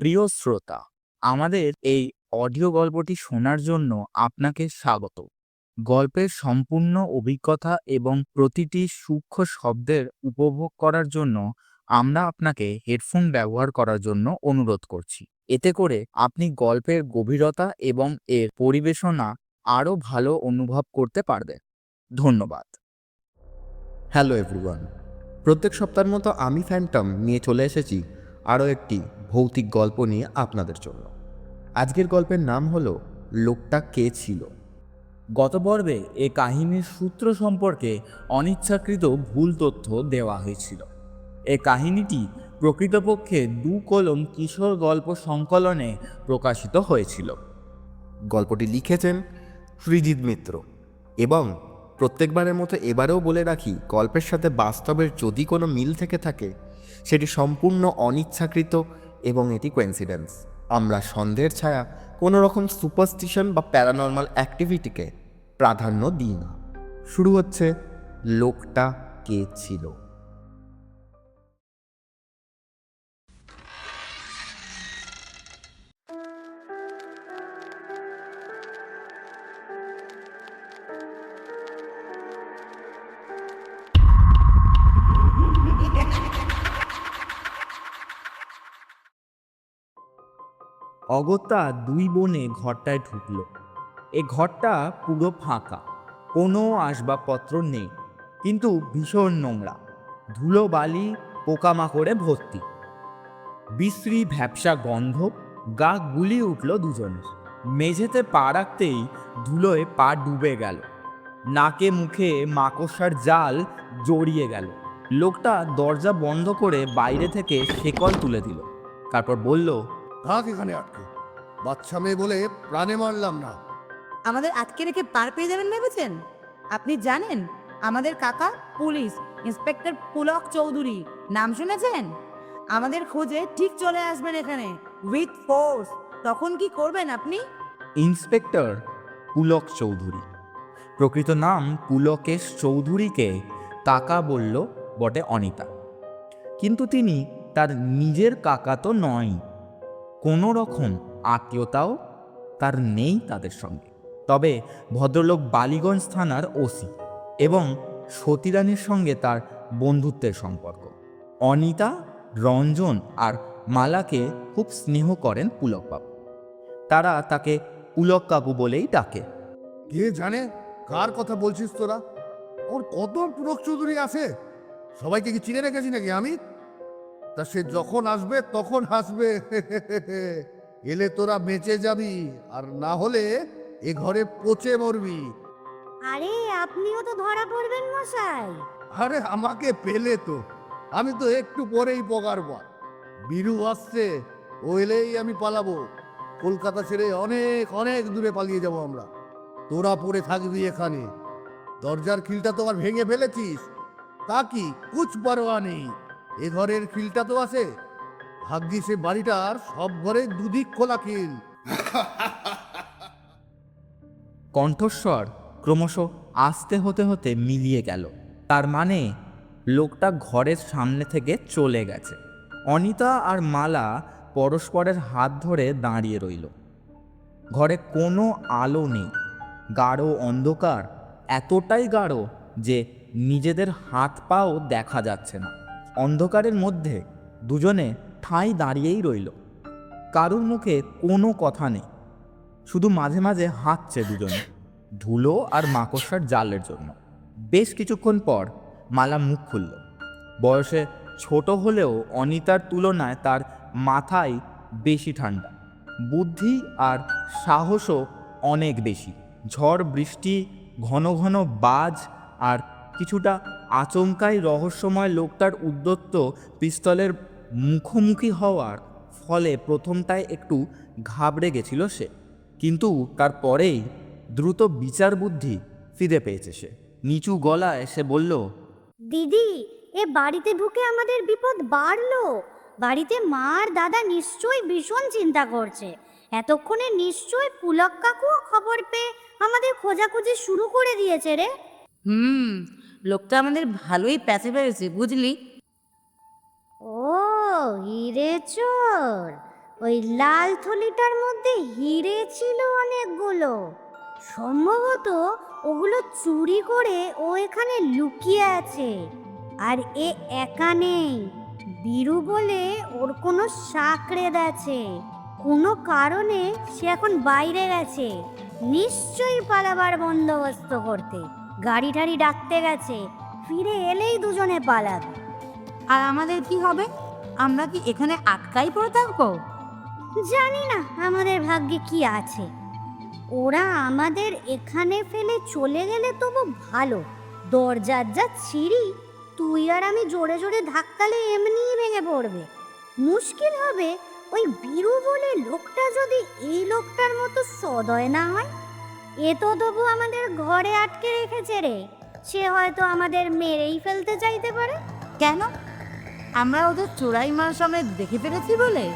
প্রিয় শ্রোতা, আমাদের এই অডিও গল্পটি শোনার জন্য আপনাকে স্বাগত। গল্পের সম্পূর্ণ অভিজ্ঞতা এবং প্রতিটি সূক্ষ্ম শব্দের উপভোগ করার জন্য আমরা আপনাকে হেডফোন ব্যবহার করার জন্য অনুরোধ করছি। এতে করে আপনি গল্পের গভীরতা এবং এর পরিবেশনা আরও ভালো অনুভব করতে পারবেন। ধন্যবাদ। হ্যালো এভরিওয়ান, প্রত্যেক সপ্তাহের মতো আমি ফ্যান্টম নিয়ে চলে এসেছি আরও একটি ভৌতিক গল্প নিয়ে আপনাদের জন্য। আজকের গল্পের নাম হলো লোকটা কে ছিল। গত পর্বে এ কাহিনীর সূত্র সম্পর্কে অনিচ্ছাকৃত ভুল তথ্য দেওয়া হয়েছিল। এ কাহিনীটি প্রকৃতপক্ষে 2 কলম কিশোর গল্প সংকলনে প্রকাশিত হয়েছিল। গল্পটি লিখেছেন সৃজিত মিত্র এবং প্রত্যেকবারের মতো এবারেও বলে রাখি, গল্পের সাথে বাস্তবের যদি কোনো মিল থেকে থাকে সেটি সম্পূর্ণ অনিচ্ছাকৃত এবং এটি কোইন্সিডেন্স। আমরা সন্দেহের ছায়া কোনো রকম সুপারস্টিশন বা প্যারানর্মাল অ্যাক্টিভিটিকে প্রাধান্য দিই না। শুরু হচ্ছে লোকটা কে ছিল। অগত্যা 2 বোনে ঘরটায় ঢুকল। এ ঘরটা পুরো ফাঁকা, কোনো আসবাবপত্র নেই, কিন্তু ভীষণ নোংরা, ধুলো বালি পোকামাকড়ে ভর্তি। বিশ্রী ভ্যাপসা গন্ধ, গা গুলিয়ে উঠল দুজনের। মেঝেতে পা রাখতেই ধুলোয় পা ডুবে গেল, নাকে মুখে মাকড়সার জাল জড়িয়ে গেল। লোকটা দরজা বন্ধ করে বাইরে থেকে শেকল তুলে দিল, তারপর বলল, থাক এখানে আটকে, বাচ্চা মেয়ে বলে প্রাণে মারলাম না। আমাদের আটকে রেখে পার পেয়ে যাবেন ভেবেছেন? আপনি জানেন আমাদের কাকা পুলিশ ইন্সপেক্টর পুলক চৌধুরী, নাম শুনেছেন? আমাদের খোঁজে ঠিক চলে আসবেন এখানে উইথ ফোর্স। তখন কি করবেন আপনি? ইন্সপেক্টর পুলক চৌধুরী, প্রকৃত নাম পুলকেশ চৌধুরীকে কাকা বলল বটে অনিতা, কিন্তু তিনি তার নিজের কাকা তো নয়। কোনো রকম আত্মীয়তাও তার নেই তাদের সঙ্গে। তবে ভদ্রলোক বালিগঞ্জ থানার ওসি এবং সতীরানীর সঙ্গে তার বন্ধুত্বের সম্পর্ক। অনিতা, রঞ্জন আর মালাকে খুব স্নেহ করেন পুলকবাবু। তারা তাকে পুলক কাকু বলেই ডাকে। কে জানে কার কথা বলছিস তোরা? ওর কত পুরক চৌধুরী আছে, সবাইকে কি চিনে রেখেছি নাকি আমি? তা সে যখন আসবে তখন হাসবে। এলে তোরা বেঁচে যাবি, আর না হলে এ ঘরে পচে মরবি। আরে আপনিও তো ধরা পড়বেন মশাই। আরে আমাকে পেলে তো, আমি তো একটু পরেই পগার পর। বীরু আসছে, ও এলেই আমি পালাবো। কলকাতা ছেড়ে অনেক অনেক দূরে পালিয়ে যাব আমরা। তোরা পড়ে থাকবি এখানে। দরজার খিলটা তো আর ভেঙে ফেলেছিস, তা কি কুছ পরোয়া নেই। এ ঘরের খিলটা তো আছে। ভাগ্যি সে বাড়িটার সব ঘরে দুদিক খোলা খিল। কণ্ঠস্বর ক্রমশ আস্তে হতে হতে মিলিয়ে গেল। তার মানে লোকটা ঘরের সামনে থেকে চলে গেছে। অনিতা আর মালা পরস্পরের হাত ধরে দাঁড়িয়ে রইল। ঘরে কোনো আলো নেই, গাঢ় অন্ধকার, এতটাই গাঢ় যে নিজেদের হাত পাও দেখা যাচ্ছে না। অন্ধকারের মধ্যে দুজনে ঠাঁই দাঁড়িয়েই রইল। কারুর মুখে কোনো কথা নেই, শুধু মাঝে মাঝে হাঁটছে দুজনে, ধুলো আর মাকড়সার জালের জন্য। বেশ কিছুক্ষণ পর মালা মুখ খুলল। বয়সে ছোট হলেও অনিতার তুলনায় তার মাথায় বেশি ঠান্ডা, বুদ্ধি আর সাহসও অনেক বেশি। ঝড় বৃষ্টি, ঘন ঘন বাজ আর কিছুটা আচমকাই রহস্যময় লোকটার উদ্যত্ত পিস্তলের মুখোমুখি হওয়ার ফলে প্রথমটায় একটু ঘাবড়ে গেছিল সে, কিন্তু তারপরেই দ্রুত বিচার বুদ্ধি ফিরে পেয়েছে সে। নিচু গলায় সে বলল, দিদি, এ বাড়িতে ঢুকে আমাদের বিপদ বাড়লো। বাড়িতে মা আর দাদা নিশ্চয়ই ভীষণ চিন্তা করছে। এতক্ষণে নিশ্চয়ই পুলক কাকুও খবর পেয়ে আমাদের খোঁজাখুঁজি শুরু করে দিয়েছে রে। লোকটা আমাদের ভালোই প্যাচে পেয়েছে বুঝলি। ও হিরে চোর, ওই লাল থলিটার মধ্যে হিরে ছিল অনেকগুলো। সম্ভবত ওগুলো চুরি করে ও এখানে লুকিয়ে আছে। আর এ একা নেই, বীরু বলে ওর কোনো সাকরেদ আছে। কোনো কারণে সে এখন বাইরে গেছে, নিশ্চয়ই পালাবার বন্দোবস্ত করতে। গাড়ি টাড়ি ডাকতে গেছে, ফিরে এলেই দুজনে পালাবে। আর আমাদের কি হবে? আমরা কি এখানে আটকাই পড়ে থাকবো? জানি না আমাদের ভাগ্যে কি আছে। ওরা আমাদের এখানে ফেলে চলে গেলে তবু ভালো। দরজার যা ছিঁড়ি, তুই আর আমি জোরে জোরে ধাক্কালে এমনিই ভেঙে পড়বে। মুশকিল হবে ওই বীরু বলে লোকটা যদি এই লোকটার মতো সদয় না হয়। এ তো তবু আমাদের ঘরে আটকে রেখেছে রে, সে হয়তো আমাদের মেরেই ফেলতে চাইতে পারে। কেন? আমরা ওদের চোরাই মার সামনে দেখে ফেলেছি বলে?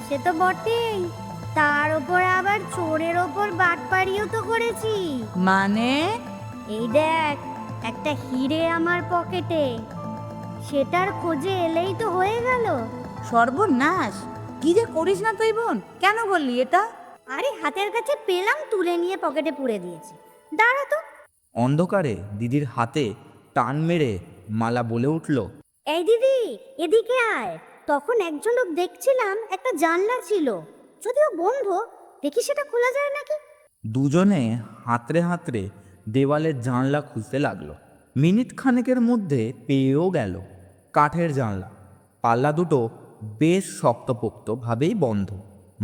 সে তো বটেই, তার ওপর আবার চোরের ওপর বাটপাড়িও তো করেছি। মানে? এই দেখ, একটা হিরে আমার পকেটে, সেটার খোঁজে এলেই তো হয়ে গেল। সর্বনাশ! কি যে করিস না তুই বোন, কেন বললি এটা? আরে হাতের কাছে পেলাম, তুলে নিয়ে পকেটে পুরে দিয়েছি। দাঁড়া তো। অন্ধকারে দিদির হাতে টান মেরে মালা বলে উঠল, এই দিদি, এদিকে আয়। তখন একজন লোক দেখছিলাম, একটা জানলা ছিল, যদিও বন্ধ, দেখি সেটা খোলা যায় নাকি। দুজনে হাতড়ে হাতড়ে দেওয়ালের জানলা খুঁজতে লাগলো। মিনিট খানেকের মধ্যে পেয়েও গেল। কাঠের জানলা, পাল্লা দুটো বেশ শক্তপোক্তভাবেই বন্ধ।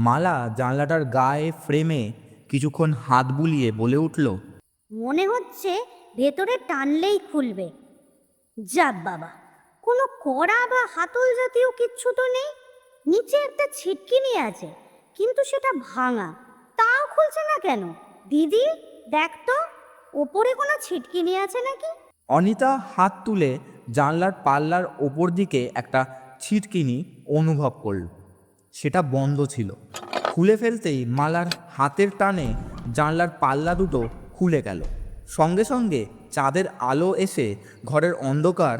মালা জানলাটার গায়ে ফ্রেমে কিছুক্ষণ হাত বুলিয়ে বলে উঠল, মনে হচ্ছে ভেতরে টানলেই খুলবে। যাক বাবা, কোনো কড়া বা হাতল জাতীয় কিচ্ছু তো নেই। নিচে একটা ছিটকিনি আছে, কিন্তু সেটা ভাঙা, তাও খুলছে না কেন? দিদি দেখ তো, ওপরে কোনো ছিটকিনি আছে নাকি? অনিতা হাত তুলে জানলার পাল্লার ওপর দিকে একটা ছিটকিনি অনুভব করল। সেটা বন্ধ ছিল। খুলে ফেলতেই মালার হাতের টানে জানলার পাল্লা দুটো খুলে গেল। সঙ্গে সঙ্গে চাঁদের আলো এসে ঘরের অন্ধকার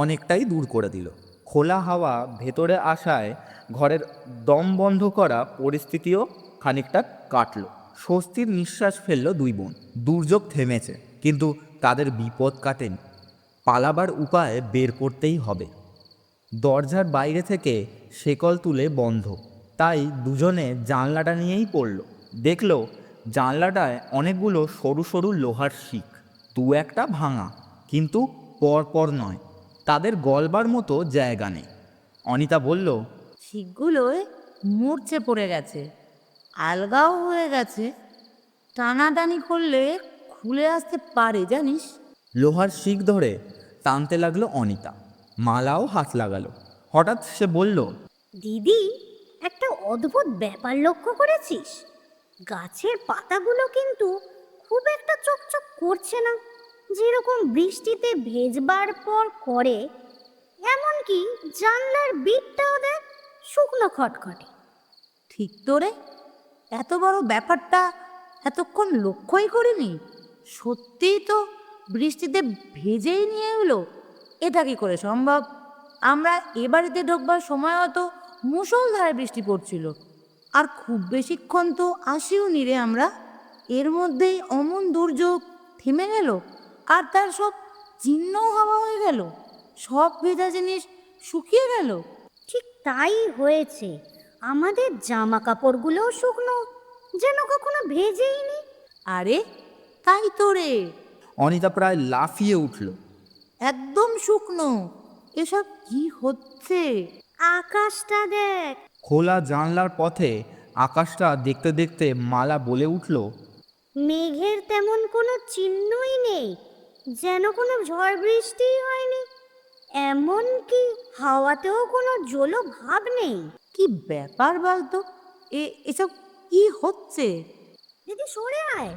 অনেকটাই দূর করে দিল। খোলা হাওয়া ভেতরে আসায় ঘরের দম বন্ধ করা পরিস্থিতিও খানিকটা কাটল। স্বস্তির নিঃশ্বাস ফেলল দুই বোন। দুর্যোগ থেমেছে, কিন্তু তাদের বিপদ কাটেনি। পালাবার উপায় বের করতেই হবে। দরজার বাইরে থেকে শেকল তুলে বন্ধ, তাই দুজনে জানলাটা নিয়েই পড়ল। দেখল জানলাটায় অনেকগুলো সরু সরু লোহার শিক, দু একটা ভাঙা, কিন্তু পরপর নয়। তাদের গলবার মতো জায়গা নেই। অনিতা বলল, শিকগুলোয় মূর্ছে পড়ে গেছে, আলগাও হয়ে গেছে। টানাটানি করলে খুলে আসতে পারে জানিস। লোহার শিক ধরে টানতে লাগলো অনিতা। মালাও হাত লাগালো। হঠাৎ সে বলল, দিদি, একটা অদ্ভুত ব্যাপার লক্ষ্য করেছিস? গাছের পাতাগুলো কিন্তু খুব একটা চকচক করছে না, যেরকম বৃষ্টিতে ভেজবার পর করে। এমনকি জানলার বিটটাও দেখ শুকনো খটখটে। ঠিক তো রে, এত বড় ব্যাপারটা এতক্ষণ লক্ষ্যই করিনি। সত্যিই তো বৃষ্টিতে ভেজেই নিয়ে এলো। এটা কি করে সম্ভব? আমরা এ বাড়িতে ঢোকবার সময়ও তো মুষলধারে বৃষ্টি পড়ছিল, আর খুব বেশিক্ষণ তো আসিও নি রে আমরা। এর মধ্যেই অমন দুর্যোগ থেমে গেল, আর তার সব চিহ্ন হাওয়া হয়ে গেল, সব ভেজা জিনিস শুকিয়ে গেল। ঠিক তাই হয়েছে, আমাদের জামা কাপড়গুলোও শুকনো, যেন কখনো ভেজেইনি। আরে তাই তো রে, অনিতা প্রায় লাফিয়ে উঠল। একদম শুকনো। এসব কি হচ্ছে? আকাশটা দেখ। খোলা জানলার পথে আকাশটা দেখতে দেখতে মালা বলে উঠল, মেঘের তেমন কোনো চিহ্নই নেই, যেন কোনো ঝড় বৃষ্টিই হয়নি। এমনকি হাওয়াতেও কোনো জলো ভাব নেই। কি ব্যাপার বলতো? এসব কি হচ্ছে? দিদি সরে আয়।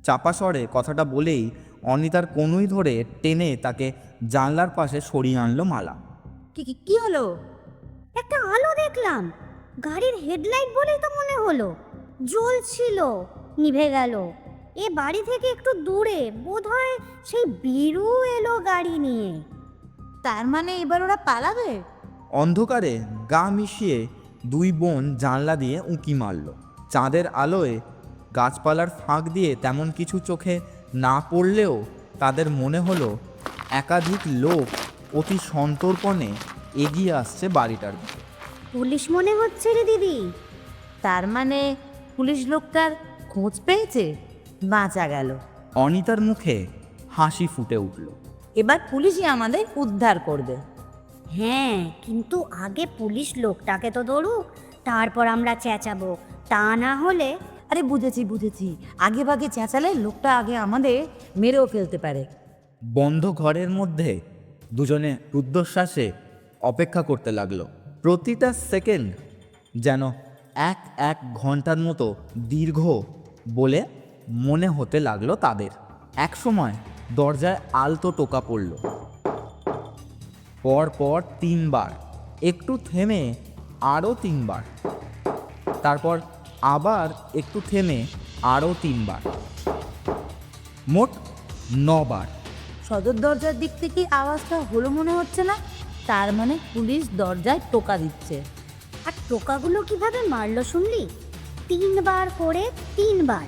চাপা স্বরে কথাটা বলেই অনিতার কনুই ধরে টেনে তাকে জানলার পাশে সরিয়ে আনলো মালা। কি কি কি হলো? একটা আলো দেখলাম, গাড়ির হেডলাইট বলেই তো মনে হলো। জ্বলছিল, নিভে গেল। এ বাড়ি থেকে একটু দূরে বোধহয় সেই বীরু এলো গাড়ি নিয়ে। তার মানে এবার ওরা পালাবে? অন্ধকারে গা মিশিয়ে দুই বোন জানলা দিয়ে উঁকি মারল। চাঁদের আলোয় গাছপালার ফাঁক দিয়ে তেমন কিছু চোখে না পড়লেও তাদের মনে হলো একাধিক লোক অতি সন্তর্পণে এগিয়ে আসছে বাড়িটার দিকে। পুলিশ মনে হচ্ছে রে দিদি। তার মানে পুলিশ লোকটার খোঁজ পেয়েছে, বাঁচা গেল। অনিতার মুখে হাসি ফুটে উঠল। এবার পুলিশই আমাদের উদ্ধার করবে। হ্যাঁ, কিন্তু আগে পুলিশ লোকটাকে তো ধরুক, তারপর আমরা চেঁচাবো। তা না হলে আরে বুঝেছি, আগে ভাগে চেঁচালে লোকটা আগে আমাদের মেরেও ফেলতে পারে। বন্ধ ঘরের মধ্যে দুজনে রুদ্ধশ্বাসে অপেক্ষা করতে লাগলো। প্রতিটা সেকেন্ড যেন এক এক ঘন্টার মতো দীর্ঘ বলে মনে হতে লাগলো তাদের। এক সময় দরজায় আলতো টোকা পড়ল, পর 3 বার, একটু থেমে আরও 3 বার, তারপর আবার একটু থেমে আরও 3 বার, মোট 9 বার। সদর দরজার দিক থেকে আওয়াজটা হলো মনে হচ্ছে না? তার মানে পুলিশ দরজায় টোকা দিচ্ছে। আর টোকাগুলো কিভাবে মারলো শুনলি? 3 বার করে 3 বার,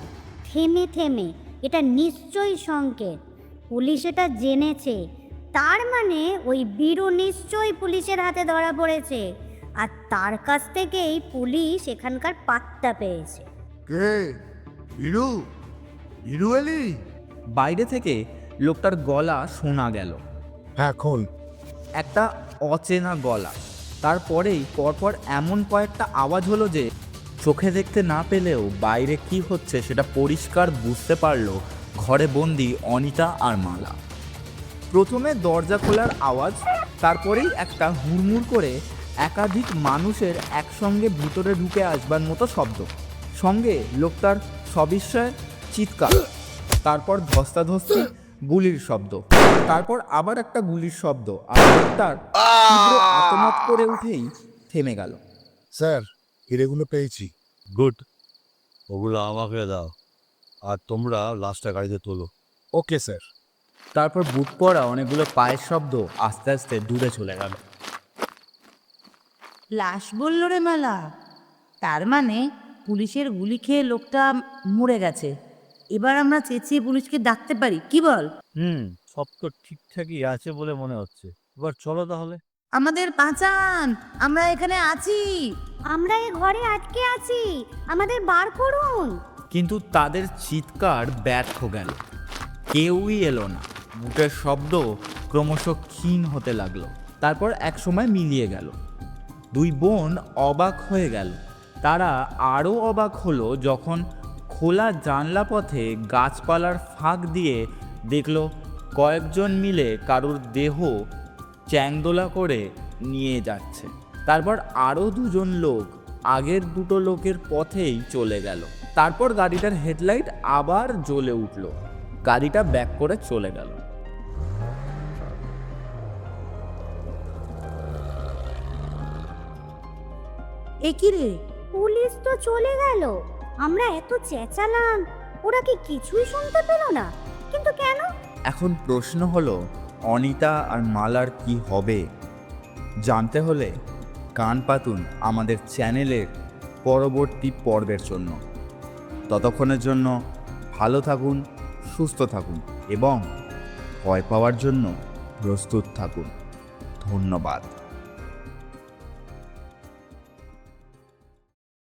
থেমে থেমে। এটা নিশ্চয়ই সংকেত, পুলিশ এটা জেনেছে। তার মানে ওই বীরু নিশ্চয়ই পুলিশের হাতে ধরা পড়েছে, আর তার কাছ থেকেই পুলিশ এখানকার পাত্তা পেয়েছে। কে? বিরু? বিরু এলি? বাইরে থেকে লোকটার গলা শোনা গেল, এখন একটা অচেনা গলা। তারপরেই পরপর এমন কয়েকটা আওয়াজ হলো যে চোখে দেখতে না পেলেও বাইরে কি হচ্ছে সেটা পরিষ্কার বুঝতে পারল ঘরে বন্দি অনিতা আর মালা। প্রথমে দরজা খোলার আওয়াজ, তারপরেই একটা হুড়মুড় করে একাধিক মানুষের একসঙ্গে ভিতরে ঢুকে আসবার মতো শব্দ, সঙ্গে লোকটার সবিস্ময়ের চিৎকার, তারপর ধস্তাধস্তি, গুলির শব্দ, তারপর আবার একটা গুলির শব্দ, আর লোকটার তীব্র আর্তনাদ করে উঠেই থেমে গেল। স্যার, হিরেগুলো পেয়েছি। গুড, ওগুলো আমাকে দাও, আর তোমরা লাশটা গাড়িতে তোলো। Okay sir. তারপর বুট পড়া অনেকগুলো পায়ের শব্দ আস্তে আস্তে দূরে চলে গেল। লাশ বললো রে মালা, তার মানে পুলিশের গুলি খেয়ে লোকটা মরে গেছে। এবার আমরা চেঁচিয়ে পুলিশকে ডাকতে পারি, কি বল? সব তো ঠিকঠাকই আছে বলে মনে হচ্ছে। এবার চলো তাহলে। আমাদের বাঁচান, আমরা এখানে আছি। আমরা এ ঘরে আটকে আছি, আমাদের বার করুন। কিন্তু তাদের চিৎকার ব্যর্থ গেল, কেউই এলো না। বুটের শব্দ ক্রমশ ক্ষীণ হতে লাগলো, তারপর একসময় মিলিয়ে গেল। দুই বোন অবাক হয়ে গেল। তারা আরও অবাক হলো যখন খোলা জানলা পথে গাছপালার ফাঁক দিয়ে দেখলো কয়েকজন মিলে কারুর দেহ চ্যাংদোলা করে নিয়ে যাচ্ছে। তারপর আরও 2জন লোক আগের দুটো লোকের পথেই চলে গেল। তারপর গাড়িটার হেডলাইট আবার জ্বলে উঠল, গাড়িটা ব্যাক করে চলে গেল। এ কি রে? পুলিশ তো চলে গেল, আমরা এত চেঁচালাম, ওরা কি কিছুই শুনতে পেল না? কিন্তু কেন? এখন প্রশ্ন হলো অনিতা আর মালার কি হবে? জানতে হলে কান পাতুন আমাদের চ্যানেলের পরবর্তী পর্বের জন্য। ততক্ষণের জন্য ভালো থাকুন, সুস্থ থাকুন এবং ভয় পাওয়ার জন্য প্রস্তুত থাকুন। ধন্যবাদ।